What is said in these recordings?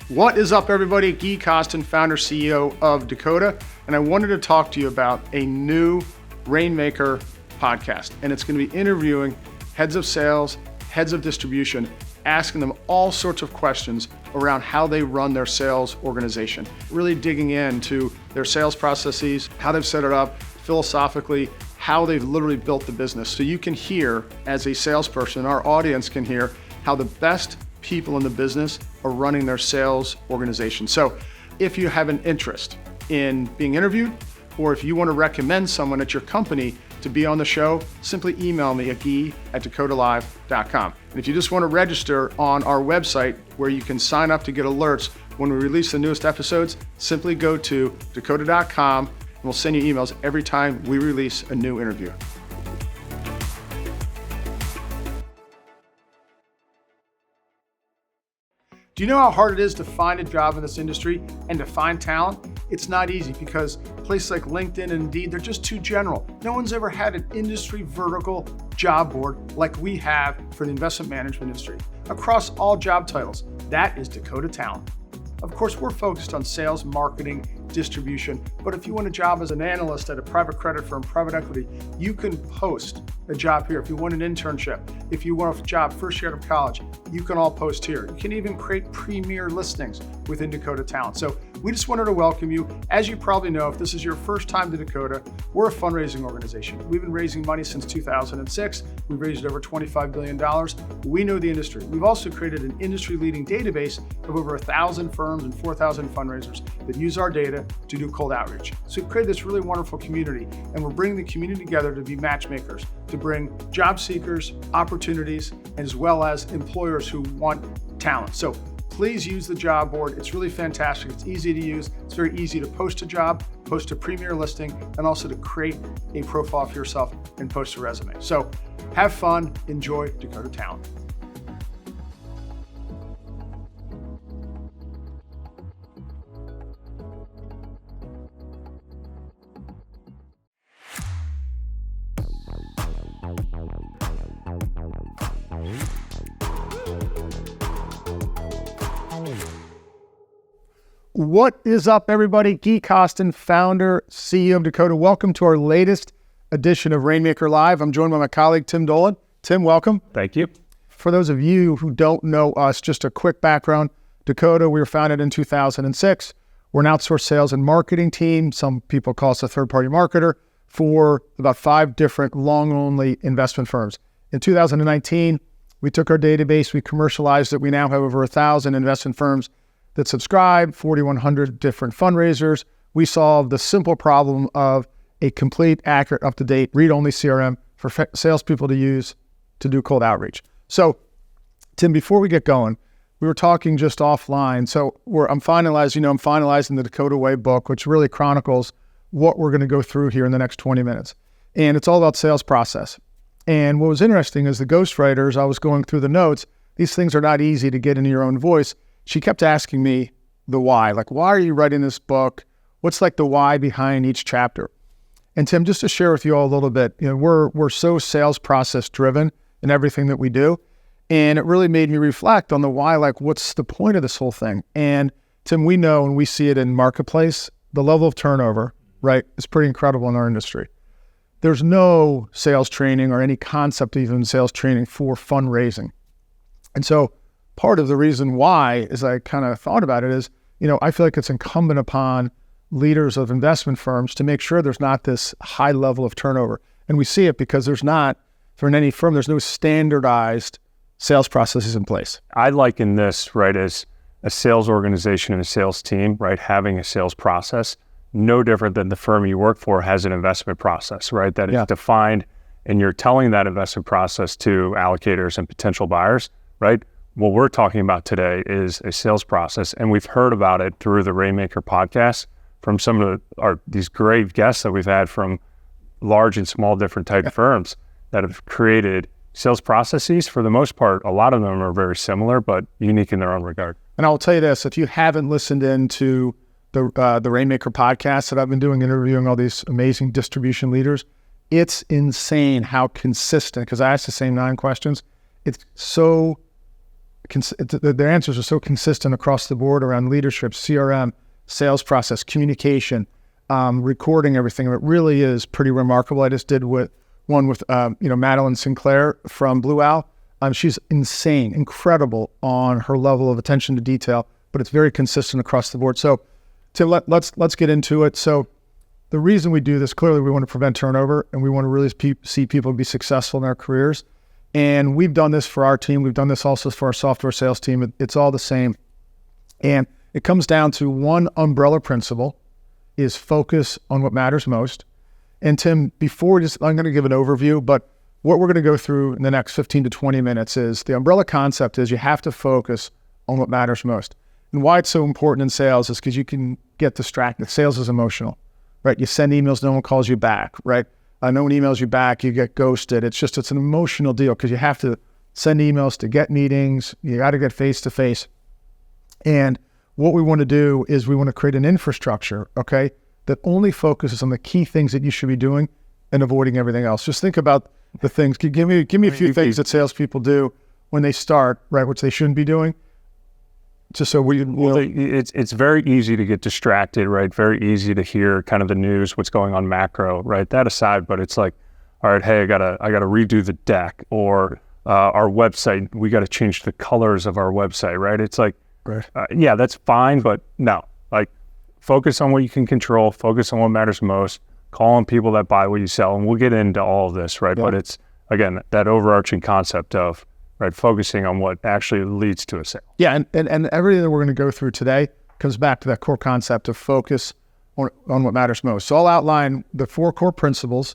What is up, everybody? Gui Costin, founder, CEO of Dakota, and I wanted to talk to you about a new Rainmaker podcast, and it's going to be interviewing heads of sales, heads of distribution, asking them all sorts of questions around how they run their sales organization, really digging into their sales processes, how they've set it up, philosophically, how they've literally built the business. So you can hear, as a salesperson, our audience can hear how the best people in the business are running their sales organization. So if you have an interest in being interviewed, or if you want to recommend someone at your company to be on the show, simply email me at guy@dakotalive.com. And if you just want to register on our website where you can sign up to get alerts when we release the newest episodes, simply go to dakota.com and we'll send you emails every time we release a new interview. Do you know how hard it is to find a job in this industry and to find talent? It's not easy because places like LinkedIn and Indeed, they're just too general. No one's ever had an industry vertical job board like we have for the investment management industry. Across all job titles, that is Dakota Talent. Of course, we're focused on sales, marketing, distribution, but if you want a job as an analyst at a private credit firm, private equity, you can post a job here. If you want an internship, if you want a job first year out of college, you can all post here. You can even create premier listings within Dakota Talent. So we just wanted to welcome you. As you probably know, if this is your first time to Dakota, we're a fundraising organization. We've been raising money since 2006. We've raised over $25 billion. We know the industry. We've also created an industry-leading database of over 1,000 firms and 4,000 fundraisers that use our data to do cold outreach. So we've created this really wonderful community, and we're bringing the community together to be matchmakers, to bring job seekers, opportunities, as well as employers who want talent. So please use the job board. It's really fantastic. It's easy to use. It's very easy to post a job, post a premier listing, and also to create a profile for yourself and post a resume. So have fun, enjoy Dakota Talent. What is up, everybody? Gui Costin, founder, CEO of Dakota. Welcome to our latest edition of Rainmaker Live. I'm joined by my colleague, Tim Dolan. Tim, welcome. Thank you. For those of you who don't know us, just a quick background. Dakota, we were founded in 2006. We're an outsourced sales and marketing team. Some people call us a third-party marketer for about 5 different long-only investment firms. In 2019, we took our database, we commercialized it. We now have over 1,000 investment firms that subscribe, 4,100 different fundraisers. We solve the simple problem of a complete, accurate, up-to-date, read-only CRM for salespeople to use to do cold outreach. So, Tim, before we get going, we were talking just offline. So I'm finalizing the Dakota Way book, which really chronicles what we're going to go through here in the next 20 minutes. And it's all about sales process. And what was interesting is the ghostwriters, I was going through the notes, these things are not easy to get into your own voice. She kept asking me the why, like, why are you writing this book? What's like the why behind each chapter? And Tim, just to share with you all a little bit, we're so sales process driven in everything that we do. And it really made me reflect on the why, like, what's the point of this whole thing? And Tim, we know, and we see it in Marketplace, the level of turnover, right, is pretty incredible in our industry. There's no sales training or any concept even sales training for fundraising. And so part of the reason why, as I kind of thought about it, is, I feel like it's incumbent upon leaders of investment firms to make sure there's not this high level of turnover. And we see it because there's not, for any firm, there's no standardized sales processes in place. I liken this, right, as a sales organization and a sales team, right, having a sales process, no different than the firm you work for has an investment process, right, that is defined, and you're telling that investment process to allocators and potential buyers, right? What we're talking about today is a sales process, and we've heard about it through the Rainmaker podcast from some of these great guests that we've had from large and small different type firms that have created sales processes. For the most part, a lot of them are very similar, but unique in their own regard. And I will tell you this, if you haven't listened into the Rainmaker podcast that I've been doing, interviewing all these amazing distribution leaders, it's insane how consistent, because I asked the same 9 questions. It's so their answers are so consistent across the board around leadership, CRM, sales process, communication, recording everything. It really is pretty remarkable. I just did one with Madeline Sinclair from Blue Owl. She's insane, incredible on her level of attention to detail, but it's very consistent across the board. So Tim, let's get into it. So the reason we do this, clearly we want to prevent turnover and we want to really see people be successful in their careers. And we've done this for our team. We've done this also for our software sales team. It's all the same. And it comes down to one umbrella principle is focus on what matters most. And Tim, I'm going to give an overview, but what we're going to go through in the next 15 to 20 minutes is the umbrella concept is you have to focus on what matters most. And why it's so important in sales is because you can get distracted. Sales is emotional, right? You send emails, no one calls you back, right? No one emails you back, you get ghosted. It's an emotional deal because you have to send emails to get meetings. You got to get face-to-face. And what we want to do is we want to create an infrastructure, okay, that only focuses on the key things that you should be doing and avoiding everything else. Just think about the things. Give me a few things that salespeople do when they start, right, which they shouldn't be doing. Just so it's very easy to get distracted, right? Very easy to hear kind of the news, what's going on macro, right? That aside, but it's like, all right, hey, I gotta redo the deck, or our website, we got to change the colors of our website, right? It's like, right. Yeah, that's fine, but no, like focus on what you can control, focus on what matters most, call on people that buy what you sell, and we'll get into all of this, right? Yeah. But it's, again, that overarching concept of, right, focusing on what actually leads to a sale. Yeah, and everything that we're going to go through today comes back to that core concept of focus on what matters most. So I'll outline the 4 core principles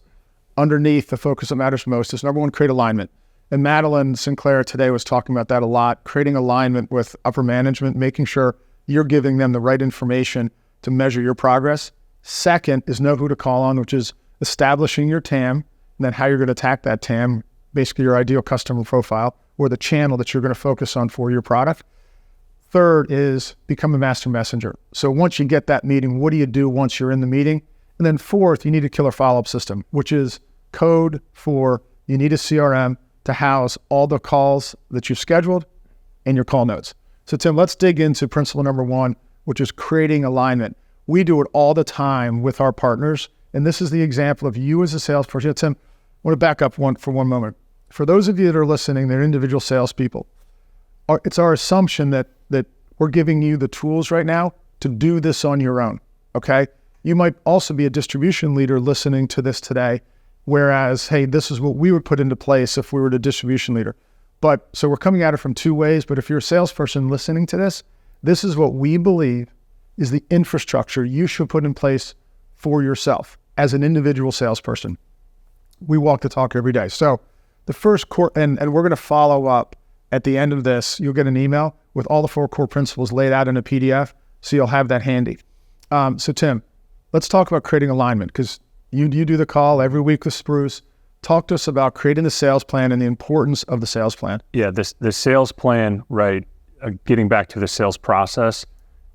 underneath the focus that matters most. Is number 1, create alignment. And Madeline Sinclair today was talking about that a lot, creating alignment with upper management, making sure you're giving them the right information to measure your progress. Second is know who to call on, which is establishing your TAM, and then how you're going to attack that TAM, basically your ideal customer profile, or the channel that you're going to focus on for your product. Third is become a master messenger. So once you get that meeting, what do you do once you're in the meeting? And then fourth, you need a killer follow-up system, which is code for you need a CRM to house all the calls that you've scheduled and your call notes. So Tim, let's dig into principle number 1, which is creating alignment. We do it all the time with our partners. And this is the example of you as a salesperson. Tim, I want to back up for one moment. For those of you that are listening, they're individual salespeople. It's our assumption that we're giving you the tools right now to do this on your own, okay? You might also be a distribution leader listening to this today, whereas, hey, this is what we would put into place if we were the distribution leader. So we're coming at it from 2 ways, but if you're a salesperson listening to this is what we believe is the infrastructure you should put in place for yourself as an individual salesperson. We walk the talk every day. So the first core, and we're going to follow up at the end of this. You'll get an email with all the 4 core principles laid out in a PDF, so you'll have that handy. So Tim, let's talk about creating alignment, because you do the call every week with Spruce. Talk to us about creating the sales plan and the importance of the sales plan. Yeah, the sales plan, right, getting back to the sales process,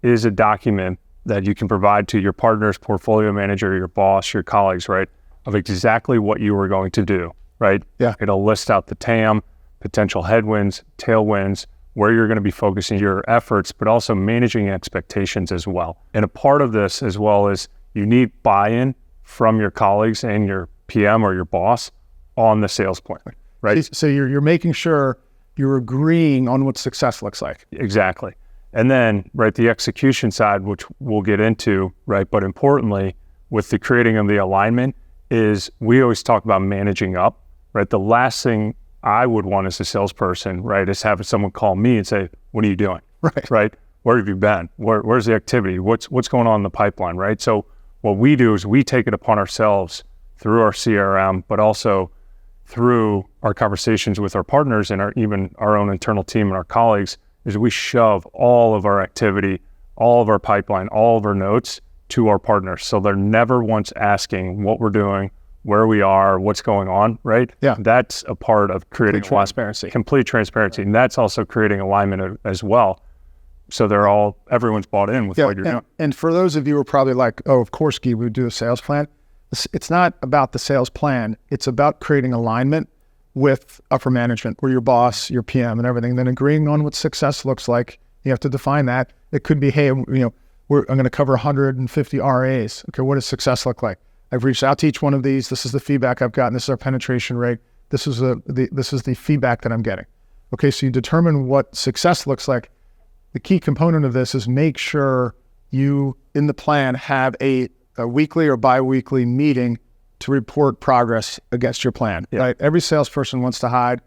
is a document that you can provide to your partners, portfolio manager, your boss, your colleagues, right, of exactly what you are going to do. Right? Yeah. It'll list out the TAM, potential headwinds, tailwinds, where you're going to be focusing your efforts, but also managing expectations as well. And a part of this as well is you need buy-in from your colleagues and your PM or your boss on the sales plan, right? So you're making sure you're agreeing on what success looks like. Exactly. And then, right, the execution side, which we'll get into, right, but importantly, with the creating of the alignment is we always talk about managing up. Right, the last thing I would want as a salesperson, right, is having someone call me and say, "What are you doing? Right? Where have you been? Where's the activity? What's going on in the pipeline?" Right. So what we do is we take it upon ourselves through our CRM, but also through our conversations with our partners and even our own internal team and our colleagues, is we shove all of our activity, all of our pipeline, all of our notes to our partners. So they're never once asking what we're doing, where we are, what's going on, right? Yeah. That's a part of creating transparency. Complete transparency. And that's also creating alignment as well. So everyone's bought in with what you're doing. And for those of you who are probably like, oh, of course, Gui, we would do a sales plan. It's not about the sales plan. It's about creating alignment with upper management or your boss, your PM and everything, then agreeing on what success looks like. You have to define that. It could be, hey, I'm going to cover 150 RAs. Okay, what does success look like? I've reached out to each one of these. This is the feedback I've gotten. This is our penetration rate. This is the feedback that I'm getting. Okay, so you determine what success looks like. The key component of this is make sure you, in the plan, have a weekly or bi-weekly meeting to report progress against your plan, right? Every salesperson wants to hide.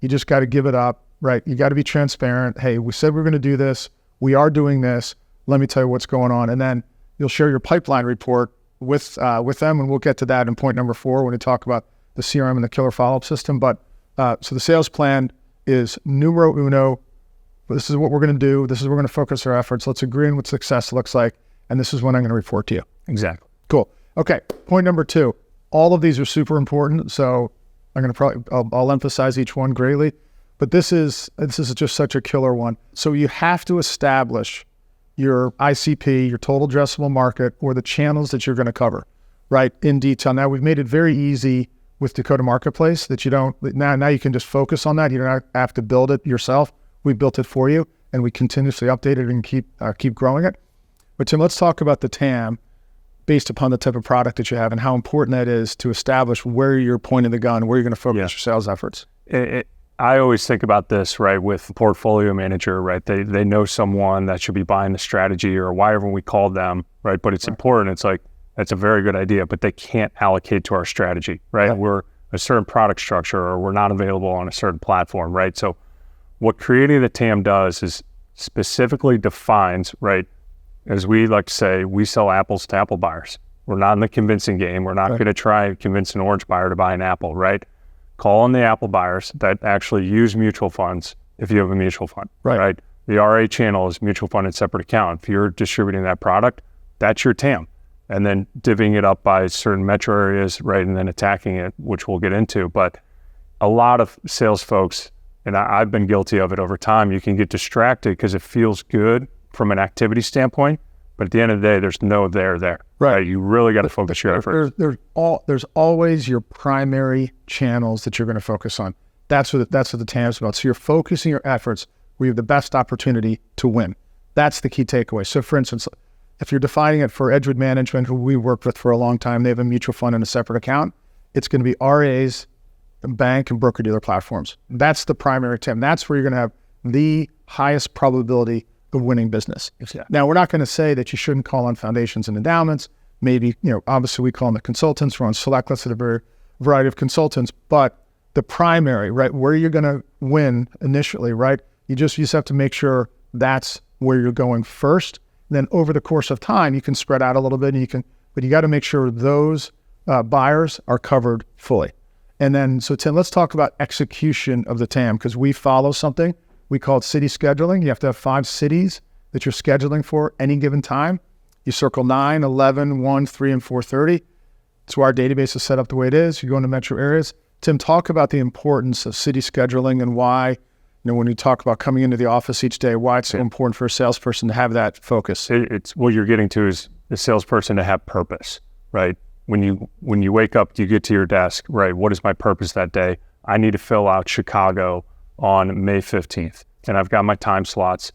You just got to give it up, right? You got to be transparent. Hey, we said we're going to do this. We are doing this. Let me tell you what's going on. And then you'll share your pipeline report with them, and we'll get to that in point number 4 when we talk about the CRM and the killer follow-up system. But so the sales plan is numero uno. This is what we're going to do. This is where we're going to focus our efforts. Let's agree on what success looks like. And this is when I'm going to report to you. Exactly. Cool. Okay. Point number 2. All of these are super important. So I'm going to I'll emphasize each one greatly. But this is just such a killer one. So you have to establish your ICP, your total addressable market, or the channels that you're going to cover, right, in detail. Now, we've made it very easy with Dakota Marketplace that you don't, now you can just focus on that. You don't have to build it yourself. We built it for you, and we continuously update it and keep growing it. But Tim, let's talk about the TAM based upon the type of product that you have and how important that is to establish where you're pointing the gun, where you're going to focus your sales efforts. I always think about this, right, with a portfolio manager, right? They know someone that should be buying the strategy or whatever we call them, right? But it's important. It's like, that's a very good idea, but they can't allocate to our strategy, right? Yeah. We're a certain product structure or we're not available on a certain platform, right? So what creating the TAM does is specifically defines, right, as we like to say, we sell apples to apple buyers. We're not in the convincing game. We're not going to try and convince an orange buyer to buy an apple, right? Call on the apple buyers that actually use mutual funds if you have a mutual fund, right? The RA channel is mutual fund and separate account. If you're distributing that product, that's your TAM. And then divvying it up by certain metro areas, right? And then attacking it, which we'll get into. But a lot of sales folks, and I've been guilty of it over time, you can get distracted because it feels good from an activity standpoint. But at the end of the day, there's no there. Right? You really got to focus your efforts. There's always your primary channels that you're going to focus on. That's what the TAM is about. So you're focusing your efforts where you have the best opportunity to win. That's the key takeaway. So for instance, if you're defining it for Edgewood Management, who we worked with for a long time, they have a mutual fund and a separate account. It's going to be RAs, bank and broker-dealer platforms. That's the primary TAM. That's where you're going to have the highest probability of winning business. Yeah. Now, we're not going to say that you shouldn't call on foundations and endowments. Maybe, obviously we call on the consultants. We're on select lists of a variety of consultants, but the primary, right, where you're going to win initially, right, you just have to make sure that's where you're going first. And then over the course of time, you can spread out a little bit, but you got to make sure those buyers are covered fully. And then, so Tim, let's talk about execution of the TAM, because we follow something we call it city scheduling. You have to have 5 cities that you're scheduling for any given time. You circle 9, 11, 1, 3, and 4:30. It's why our database is set up the way it is. You go into metro areas. Tim, talk about the importance of city scheduling and why, when you talk about coming into the office each day, why it's so important for a salesperson to have that focus. It's what you're getting to is the salesperson to have purpose, right? When you wake up, you get to your desk, right? What is my purpose that day? I need to fill out Chicago on May 15th, and I've got my time slots.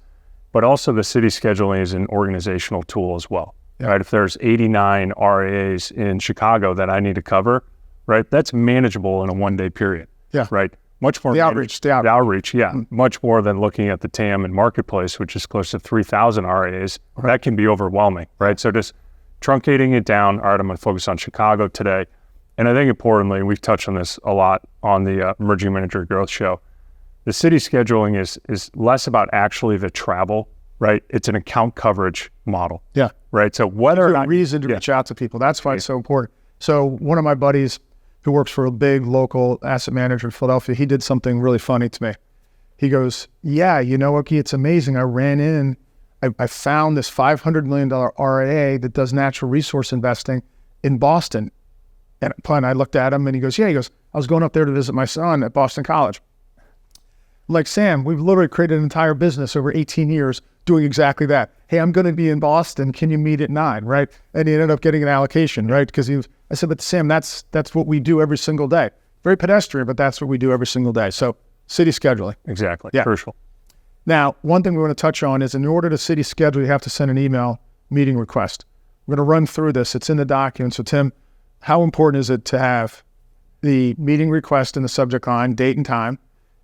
But also the city scheduling is an organizational tool as well, right? If there's 89 RAs in Chicago that I need to cover, right? That's manageable in a 1-day period, right? Much more. The outreach, much more than looking at the TAM and Marketplace, which is close to 3,000 RAs. That can be overwhelming, right? So just truncating it down. All right, I'm going to focus on Chicago today. And I think importantly, we've touched on this a lot on the Emerging Manager Growth Show, the city scheduling is less about actually the travel, right? It's an account coverage model. Yeah. Right. So whether or not reason to reach out to people, that's why it's so important. So one of my buddies who works for a big local asset manager in Philadelphia, he did something really funny to me. He goes, yeah, you know what, Gui, it's amazing. I ran in, I found this $500 million RIA that does natural resource investing in Boston. And I looked at him and he goes, I was going up there to visit my son at Boston College. Like, Sam, we've literally created an entire business over 18 years doing exactly that. Hey, I'm going to be in Boston. Can you meet at 9, right? And he ended up getting an allocation, right? Because I said, but Sam, that's what we do every single day. very pedestrian, but that's what we do every single day. So city scheduling. Exactly. Yeah. Crucial. Now, one thing we want to touch on is in order to city schedule, you have to send an email meeting request. We're going to run through this. It's in the document. So Tim, how important is it to have the meeting request in the subject line, date and time,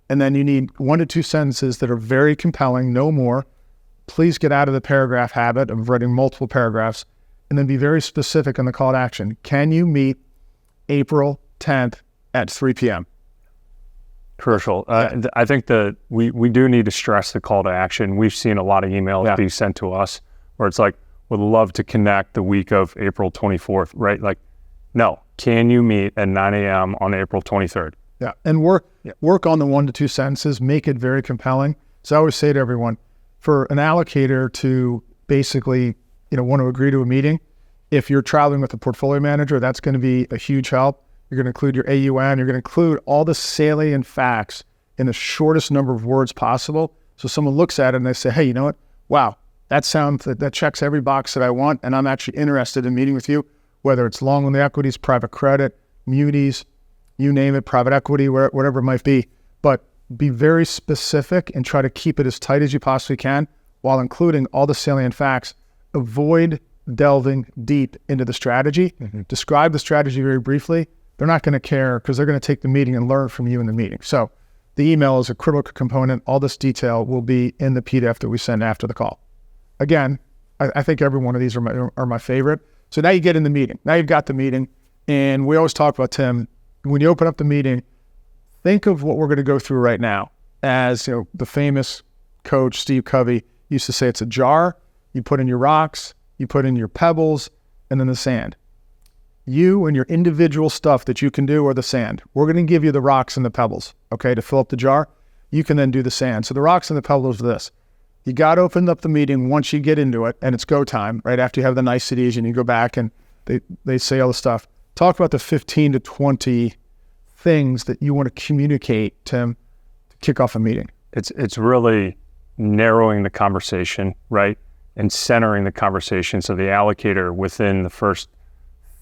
and then you need 1 to 2 sentences that are very compelling, no more. Please get out of the paragraph habit of writing multiple paragraphs, and then be very specific in the call to action. Can you meet April 10th at 3 p.m.? Crucial. I think that we do need to stress the call to action. We've seen a lot of emails be sent to us where it's like, would love to connect the week of April 24th, right? Like, no, can you meet at 9 a.m. on April 23rd? Yeah, and work on the 1 to 2 sentences, make it very compelling. So I always say to everyone, for an allocator to basically, want to agree to a meeting, if you're traveling with a portfolio manager, that's going to be a huge help. You're going to include your AUM. You're going to include all the salient facts in the shortest number of words possible. So someone looks at it and they say, hey, you know what? Wow, that checks every box that I want, and I'm actually interested in meeting with you, whether it's long on the equities, private credit, munis, you name it, private equity, whatever it might be. But be very specific and try to keep it as tight as you possibly can while including all the salient facts. Avoid delving deep into the strategy. Describe the strategy very briefly. They're not going to care because they're going to take the meeting and learn from you in the meeting. So the email is a critical component. All this detail will be in the PDF that we send after the call. Again, I think every one of these are my favorite. So now you get in the meeting. Now you've got the meeting. And we always talk about, Tim, when you open up the meeting, think of what we're going to go through right now. As the famous coach, Steve Covey, used to say, it's a jar. You put in your rocks, you put in your pebbles, and then the sand. You and your individual stuff that you can do are the sand. We're going to give you the rocks and the pebbles, okay, to fill up the jar. You can then do the sand. So the rocks and the pebbles are this. You got to open up the meeting once you get into it, and it's go time, right after you have the niceties and you go back and they say all the stuff. Talk about the 15 to 20 things that you want to communicate, Tim, to kick off a meeting. It's really narrowing the conversation, right? And centering the conversation so the allocator within the first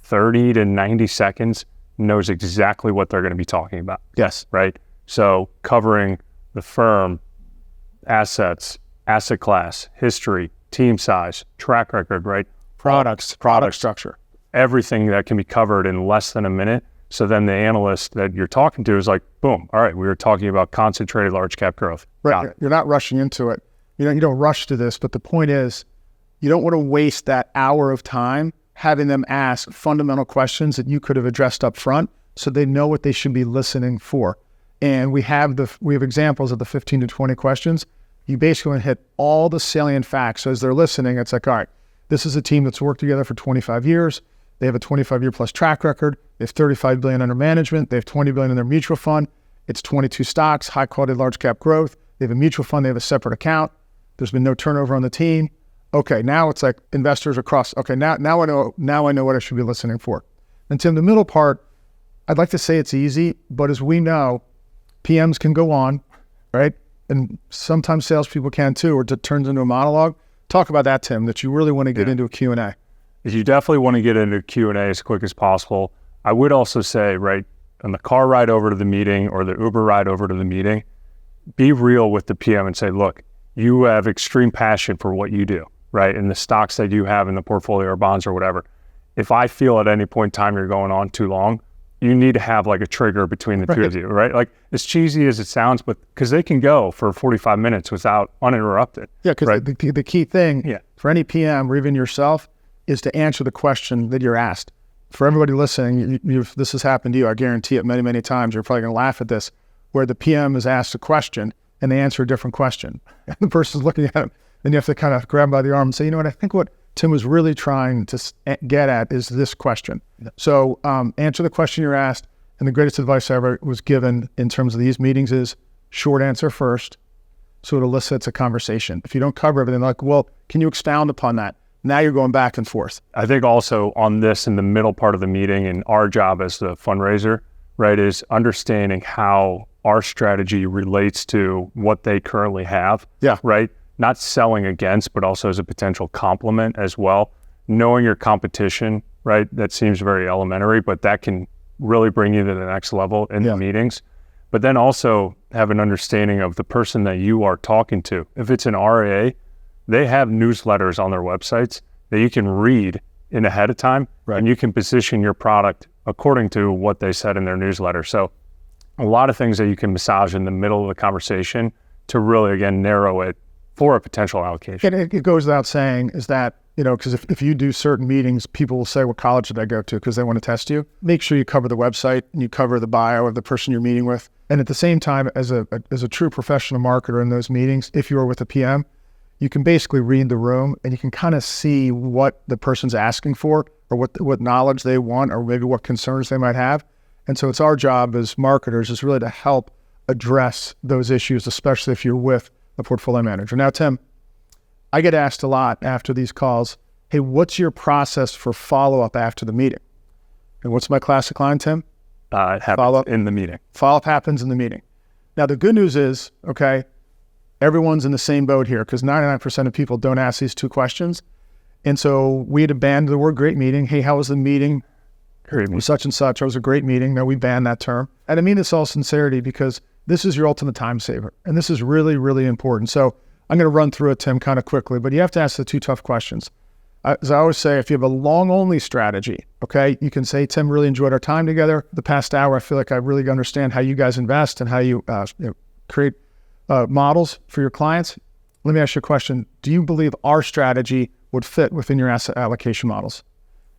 30 to 90 seconds knows exactly what they're going to be talking about. Yes. Right? So covering the firm, assets, asset class, history, team size, track record, right? Products, product structure. Everything that can be covered in less than a minute. So then the analyst that you're talking to is like, boom, all right, we were talking about concentrated large cap growth. Right. You're not rushing into it. You don't rush to this, but the point is you don't want to waste that hour of time having them ask fundamental questions that you could have addressed up front so they know what they should be listening for. And we have examples of the 15 to 20 questions. You basically want to hit all the salient facts. So as they're listening, it's like, all right, this is a team that's worked together for 25 years. They have a 25-year plus track record. They have $35 billion under management. They have $20 billion in their mutual fund. It's 22 stocks, high quality, large cap growth. They have a mutual fund. They have a separate account. There's been no turnover on the team. Okay, now it's like investors across. Okay, now I know what I should be listening for. And Tim, the middle part, I'd like to say it's easy, but as we know, PMs can go on, right? And sometimes salespeople can too, or it turns into a monologue. Talk about that, Tim, that you really want to get into a Q&A. You definitely want to get into Q&A as quick as possible. I would also say, right, on the car ride over to the meeting or the Uber ride over to the meeting, be real with the PM and say, look, you have extreme passion for what you do, right? And the stocks that you have in the portfolio or bonds or whatever. If I feel at any point in time you're going on too long, you need to have like a trigger between the two of you, right? Like as cheesy as it sounds, but because they can go for 45 minutes without uninterrupted. Yeah, because the key thing for any PM or even yourself is to answer the question that you're asked. For everybody listening, this has happened to you, I guarantee it many, many times. You're probably going to laugh at this, where the PM is asked a question and they answer a different question. And the person's looking at them, and you have to kind of grab them by the arm and say, you know what, I think what Tim was really trying to get at is this question. Yeah. So answer the question you're asked. And the greatest advice I ever was given in terms of these meetings is short answer first, so it elicits a conversation. If you don't cover everything, like, well, can you expound upon that? Now you're going back and forth. I think also on this in the middle part of the meeting, and our job as the fundraiser, right, is understanding how our strategy relates to what they currently have. Yeah. Right? Not selling against, but also as a potential complement as well. Knowing your competition, right? That seems very elementary, but that can really bring you to the next level in the meetings. But then also have an understanding of the person that you are talking to. If it's an RIA, they have newsletters on their websites that you can read in ahead of time, and you can position your product according to what they said in their newsletter. So a lot of things that you can massage in the middle of the conversation to really, again, narrow it for a potential allocation. It goes without saying is that, because if you do certain meetings, people will say, what college did I go to? Because they want to test you. Make sure you cover the website and you cover the bio of the person you're meeting with. And at the same time, as a true professional marketer in those meetings, if you are with a PM, you can basically read the room and you can kind of see what the person's asking for or what knowledge they want or maybe what concerns they might have. And so it's our job as marketers is really to help address those issues, especially if you're with a portfolio manager. Now, Tim, I get asked a lot after these calls, hey, what's your process for follow-up after the meeting? And what's my classic line, Tim? It happens in the meeting. Follow-up happens in the meeting. Now, the good news is, okay, everyone's in the same boat here because 99% of people don't ask these two questions. And so we had to ban the word great meeting. Hey, how was the meeting? Great meeting. Such and such. It was a great meeting. No, we banned that term. And I mean this all sincerity because this is your ultimate time saver. And this is really, really important. So I'm going to run through it, Tim, kind of quickly, but you have to ask the two tough questions. As I always say, if you have a long-only strategy, okay, you can say, Tim, really enjoyed our time together. The past hour, I feel like I really understand how you guys invest and how you create models for your clients. Let me ask you a question. Do you believe our strategy would fit within your asset allocation models?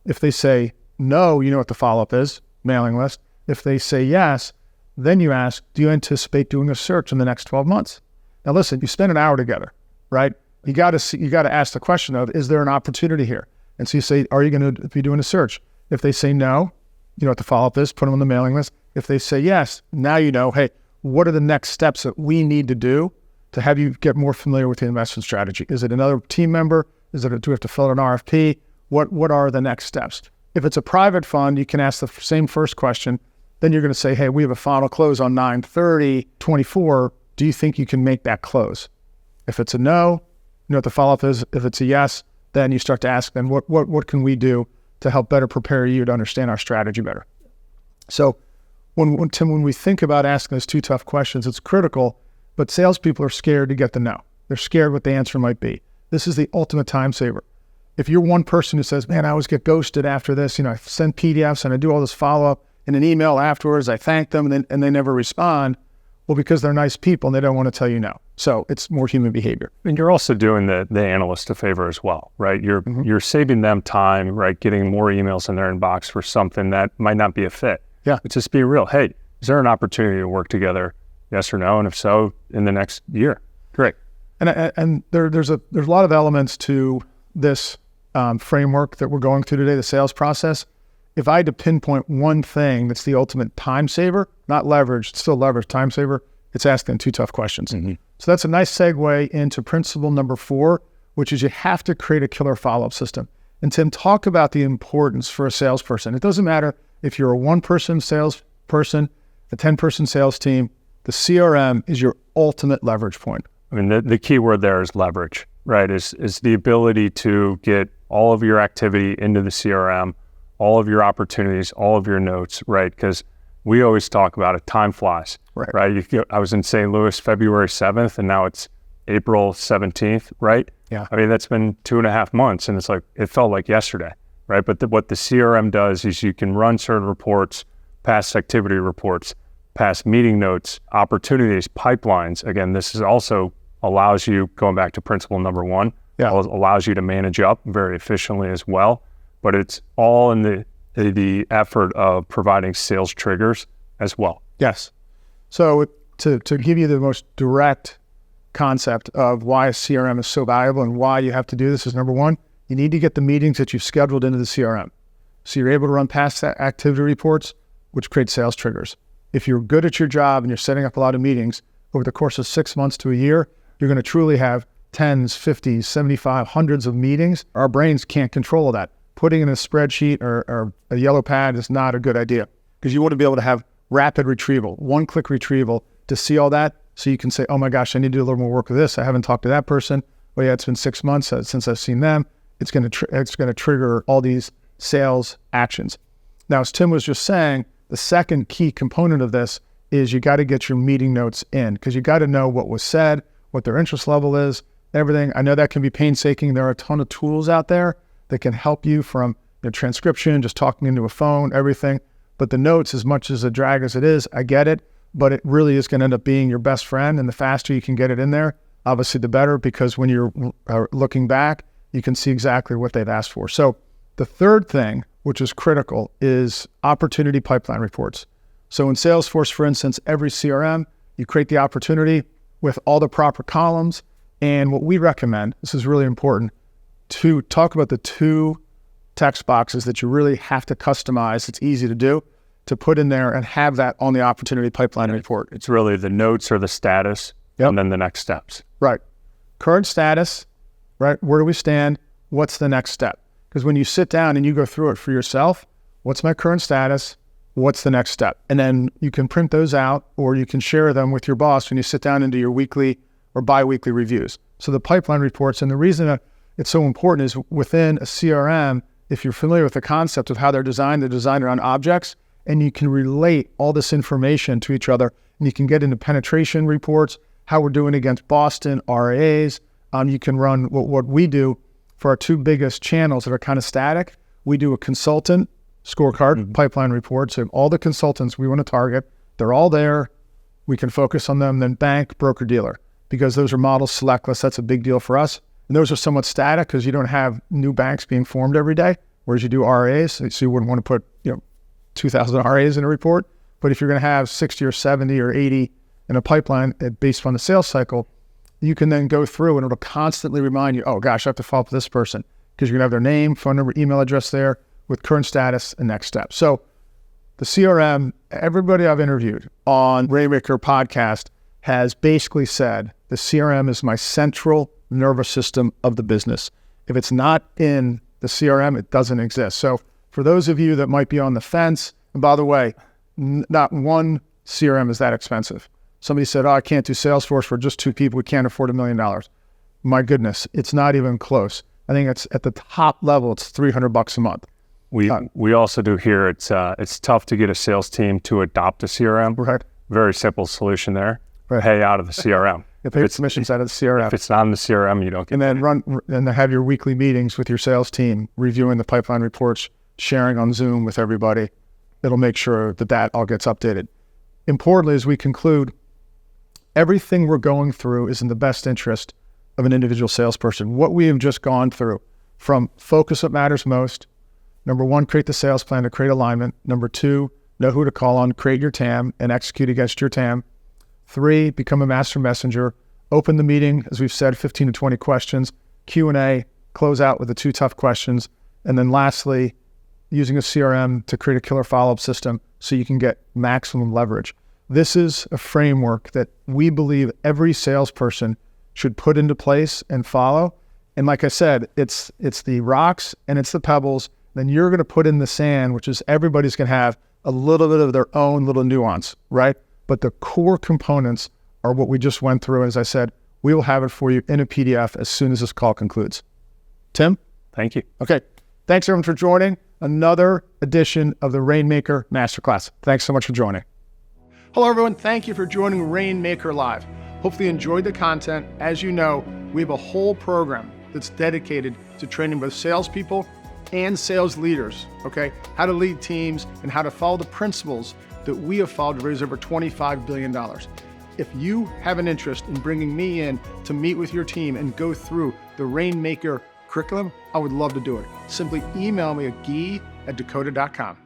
If they say no, you know what the follow-up is, mailing list. If they say yes, then you ask, do you anticipate doing a search in the next 12 months? Now listen, you spend an hour together, right? You got to ask the question of, is there an opportunity here? And so you say, are you going to be doing a search? If they say no, you know what the follow-up is, put them on the mailing list. If they say yes, now you know, hey, what are the next steps that we need to do to have you get more familiar with the investment strategy? Is it another team member? Do we have to fill out an RFP? What are the next steps? If it's a private fund, you can ask the same first question. Then you're going to say, hey, we have a final close on 9/30/24. Do you think you can make that close? If it's a no, you know what the follow-up is. If it's a yes, then you start to ask them, what can we do to help better prepare you to understand our strategy better? So Tim, when we think about asking those two tough questions, it's critical, but salespeople are scared to get the no. They're scared what the answer might be. This is the ultimate time saver. If you're one person who says, man, I always get ghosted after this, I send PDFs and I do all this follow-up in an email afterwards, I thank them and they never respond. Well, because they're nice people and they don't want to tell you no. So it's more human behavior. And you're also doing the analyst a favor as well, right? You're saving them time, right? Getting more emails in their inbox for something that might not be a fit. Yeah. But just be real. Hey, is there an opportunity to work together? Yes or no? And if so, in the next year. Great. And there's a lot of elements to this framework that we're going through today, the sales process. If I had to pinpoint one thing that's the ultimate time saver, not leverage, it's still leverage, time saver, it's asking two tough questions. Mm-hmm. So that's a nice segue into principle number 4, which is you have to create a killer follow-up system. And Tim, talk about the importance for a salesperson. It doesn't matter if you're a 1-person salesperson, a 10-person sales team, the CRM is your ultimate leverage point. I mean, the key word there is leverage, right? Is the ability to get all of your activity into the CRM, all of your opportunities, all of your notes, right? Because we always talk about it, time flies, right? I was in St. Louis February 7th, and now it's April 17th, right? Yeah. I mean, that's been 2.5 months, and it felt like yesterday, right? But what the CRM does is you can run certain reports, past activity reports, past meeting notes, opportunities, pipelines. Again, this is also allows you, going back to principle number 1, allows you to manage up very efficiently as well. But it's all in the effort of providing sales triggers as well. Yes. So to give you the most direct concept of why a CRM is so valuable and why you have to do this is, number 1, you need to get the meetings that you've scheduled into the CRM. So you're able to run past activity reports, which create sales triggers. If you're good at your job and you're setting up a lot of meetings over the course of 6 months to a year, you're going to truly have 10s, 50s, 75, hundreds of meetings. Our brains can't control that. Putting in a spreadsheet or a yellow pad is not a good idea because you want to be able to have rapid retrieval, one-click retrieval to see all that so you can say, oh my gosh, I need to do a little more work with this. I haven't talked to that person. Oh yeah, it's been 6 months since I've seen them. It's going to trigger all these sales actions. Now, as Tim was just saying, The second key component of this is you got to get your meeting notes in, because you got to know what was said, what their interest level is, everything. I know that can be painstaking. There are a ton of tools out there that can help you, from transcription, just talking into a phone, everything. But the notes, as much as a drag as it is, I get it, but it really is going to end up being your best friend. And the faster you can get it in there, obviously the better, because when you're looking back, you can see exactly what they've asked for. So the third thing, which is critical, is opportunity pipeline reports. So in Salesforce, for instance, every CRM, you create the opportunity with all the proper columns. And what we recommend, this is really important, to talk about the 2 text boxes that you really have to customize. It's easy to do, to put in there and have that on the opportunity pipeline report. It's really the notes or the status, and then the next steps. Right. Current status, right? Where do we stand? What's the next step? Because when you sit down and you go through it for yourself, what's my current status? What's the next step? And then you can print those out, or you can share them with your boss when you sit down and do your weekly or bi-weekly reviews. So the pipeline reports, and the reason that it's so important is within a CRM, if you're familiar with the concept of how they're designed around objects, and you can relate all this information to each other, and you can get into penetration reports, how we're doing against Boston, RAs. You can run what we do for our 2 biggest channels that are kind of static. We do a consultant scorecard, pipeline report. So all the consultants we want to target, they're all there. We can focus on them. Then bank, broker, dealer, because those are model select lists. That's a big deal for us. And those are somewhat static because you don't have new banks being formed every day, whereas you do RAs. So you wouldn't want to put 2,000 RAs in a report. But if you're going to have 60 or 70 or 80 in a pipeline based on the sales cycle, you can then go through and it'll constantly remind you, oh gosh, I have to follow up with this person, because you're going to have their name, phone number, email address there with current status and next step. So the CRM, everybody I've interviewed on Rainmaker podcast has basically said the CRM is my central nervous system of the business. If it's not in the CRM, it doesn't exist. So for those of you that might be on the fence, and by the way, not one CRM is that expensive. Somebody said, oh, I can't do Salesforce for just 2 people. We can't afford $1 million. My goodness, it's not even close. I think it's at the top level, it's $300 a month. We also do here, it's tough to get a sales team to adopt a CRM. Right. Very simple solution there. Right. Pay out of the CRM. If it's commissions out of the CRM. If it's not in the CRM, you don't get. And then have your weekly meetings with your sales team, reviewing the pipeline reports, sharing on Zoom with everybody. It'll make sure that all gets updated. Importantly, as we conclude, everything we're going through is in the best interest of an individual salesperson. What we have just gone through, from focus what matters most. Number 1, create the sales plan to create alignment. Number 2, know who to call on, create your TAM and execute against your TAM. 3, become a master messenger. Open the meeting, as we've said, 15 to 20 questions, Q&A, close out with the 2 tough questions. And then lastly, using a CRM to create a killer follow-up system so you can get maximum leverage. This is a framework that we believe every salesperson should put into place and follow. And like I said, it's the rocks and it's the pebbles. Then you're going to put in the sand, which is everybody's going to have a little bit of their own little nuance, right? But the core components are what we just went through. As I said, we will have it for you in a PDF as soon as this call concludes. Tim? Thank you. Okay. Thanks everyone for joining another edition of the Rainmaker Masterclass. Thanks so much for joining. Hello everyone. Thank you for joining Rainmaker Live. Hopefully you enjoyed the content. As you know, we have a whole program that's dedicated to training both salespeople and sales leaders, okay? How to lead teams and how to follow the principles that we have followed to raise over $25 billion. If you have an interest in bringing me in to meet with your team and go through the Rainmaker curriculum, I would love to do it. Simply email me at Gui@dakota.com.